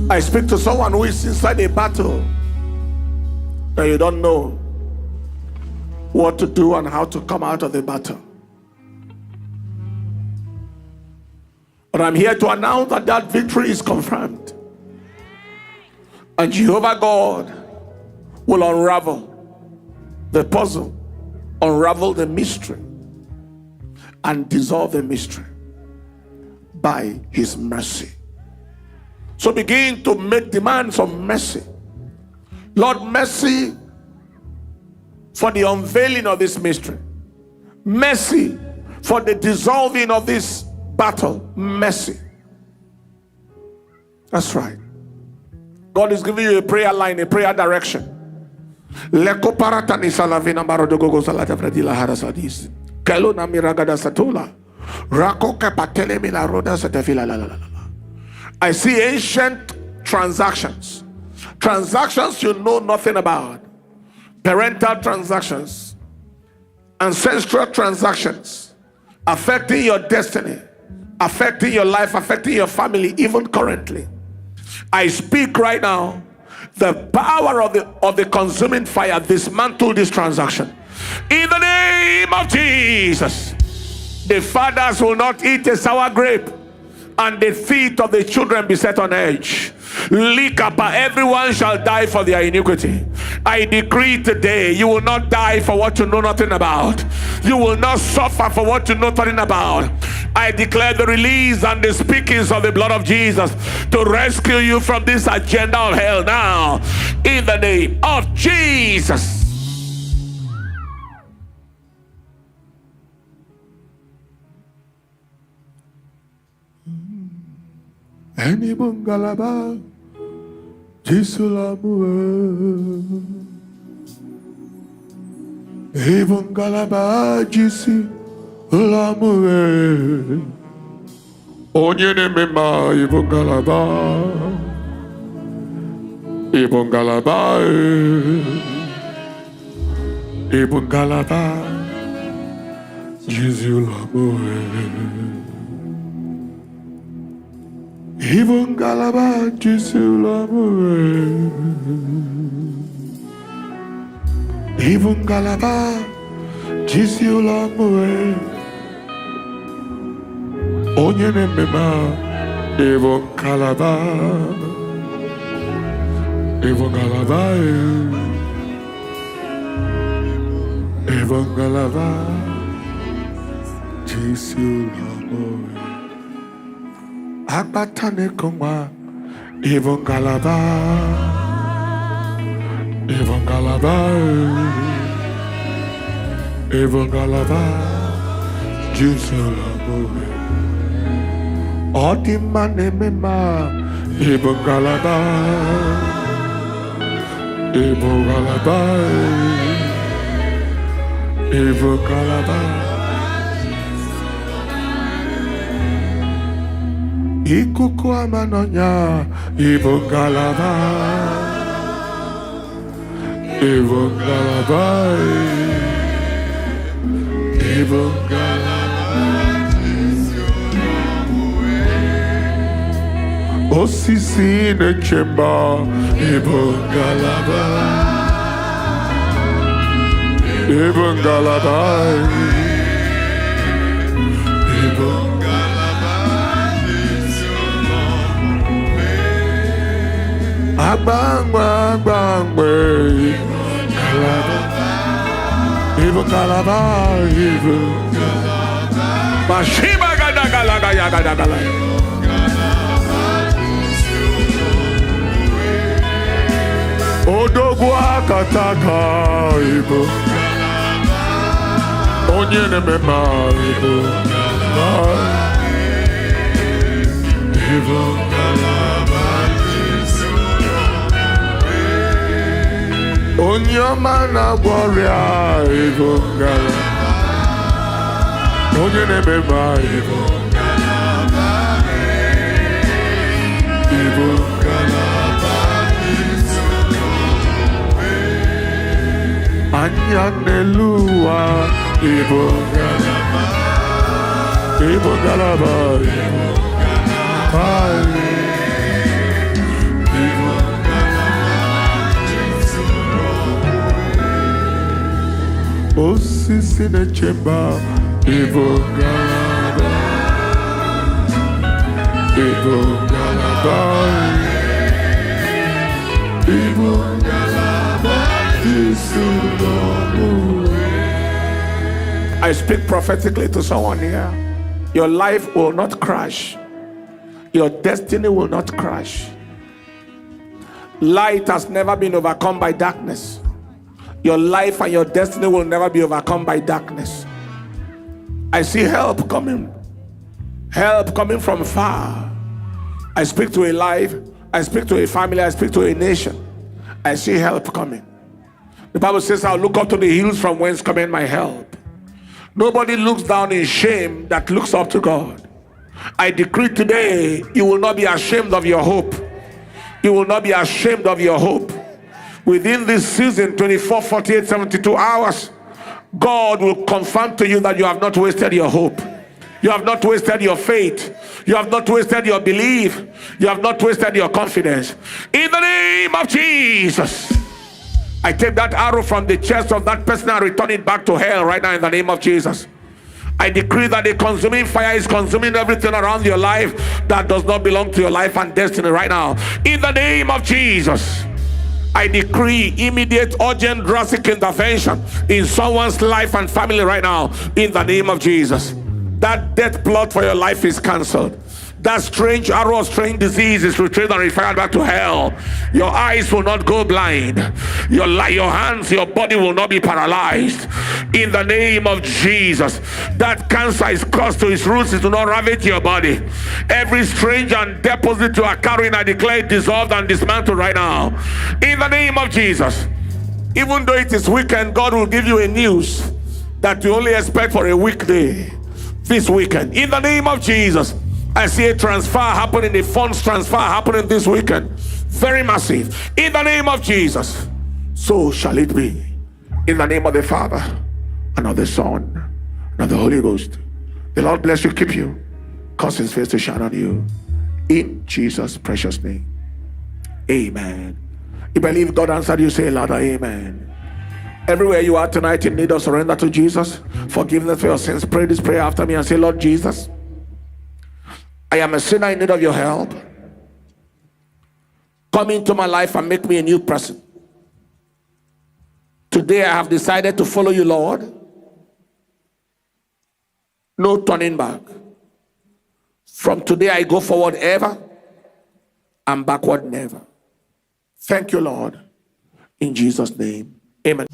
I speak to someone who is inside a battle and you don't know what to do and how to come out of the battle. But I'm here to announce that that victory is confirmed. And Jehovah God will unravel the puzzle, unravel the mystery, and dissolve the mystery by his mercy. So begin to make demands of mercy. Lord, mercy for the unveiling of this mystery. Mercy for the dissolving of this battle. Mercy. That's right. God is giving you a prayer line, a prayer direction. I see ancient transactions. Transactions you know nothing about. Parental transactions. Ancestral transactions. Affecting your destiny. Affecting your life. Affecting your family. Even currently. I speak right now. The power of the consuming fire dismantle this transaction. In the name of Jesus. The fathers will not eat a sour grape, and the feet of the children be set on edge. Likapa, everyone shall die for their iniquity. I decree today, you will not die for what you know nothing about. You will not suffer for what you know nothing about. I declare the release and the speakings of the blood of Jesus to rescue you from this agenda of hell now. In the name of Jesus. Any bungalaba, Jisulamue. Ebungalaba, Jisulamue. Onyene mema, Ebungalaba. Ebungalaba. Ebungalaba, Jisulamue. Even Galaba Jisulamue. Even Galaba Jisulamue. Onyene mema. Even Galaba. Even Galaba. Even Galaba Jisulamue. Abatane koma, even Galaba, even Galaba, even Galaba, Jisulamue. Odi mane mema, even Galaba, even Galaba, even Galaba. Ikuku amanonya, Ibungalaba, Ibungalaba, Ibungalaba, Osisi ne chemba, Ibungalaba, Ibungalaba, Ibungalaba. Abangwa, Abangwa, Even Galaba, Even Mashiba Gadagalaga Yagadagala. Odogwa Kataka, Even Onyene Mema, Even Onyamana warrior, Ibungala. Onyene mema, Ibungala. Ibungala. Anyanelua, Ibungala. Ibungala, Ibungala. Moses in the chamber, Ibo Galaba, Ibo Galaba, Ibo Galaba, I speak prophetically to someone here. Your life will not crash. Your destiny will not crash. Light has never been overcome by darkness. Your life and your destiny will never be overcome by darkness. I see help coming from far. I speak to a life, I speak to a family, I speak to a nation. I see help coming. The Bible says, I'll look up to the hills from whence cometh my help. Nobody looks down in shame that looks up to God. I decree today, you will not be ashamed of your hope. You will not be ashamed of your hope. Within this season, 24, 48, 72 hours, God will confirm to you that you have not wasted your hope. You have not wasted your faith. You have not wasted your belief. You have not wasted your confidence. In the name of Jesus, I take that arrow from the chest of that person and return it back to hell right now in the name of Jesus. I decree that the consuming fire is consuming everything around your life that does not belong to your life and destiny right now. In the name of Jesus, I decree immediate, urgent, drastic intervention in someone's life and family right now. In the name of Jesus. That death plot for your life is cancelled. That strange arrow of strange disease is retrieved and referred back to hell. Your eyes will not go blind. Your hands, your body will not be paralyzed. In the name of Jesus, that cancer is cursed to its roots. It will not ravage your body. Every strange and deposit you are carrying, I declare it dissolved and dismantled right now. In the name of Jesus. Even though it is weekend, God will give you a news that you only expect for a weekday this weekend. In the name of Jesus, I see a transfer happening, a funds transfer happening this weekend. Very massive. In the name of Jesus, so shall it be. In the name of the Father, and of the Son, and of the Holy Ghost. The Lord bless you, keep you, cause his face to shine on you. In Jesus' precious name. Amen. You believe God answered you, say louder, amen. Everywhere you are tonight in need of surrender to Jesus, forgiveness for your sins, pray this prayer after me and say, Lord Jesus, I am a sinner in need of your help. Come into my life and make me a new person. Today I have decided to follow you, Lord. No turning back. From today I go forward ever and backward never. Thank you, Lord. In Jesus' name, amen.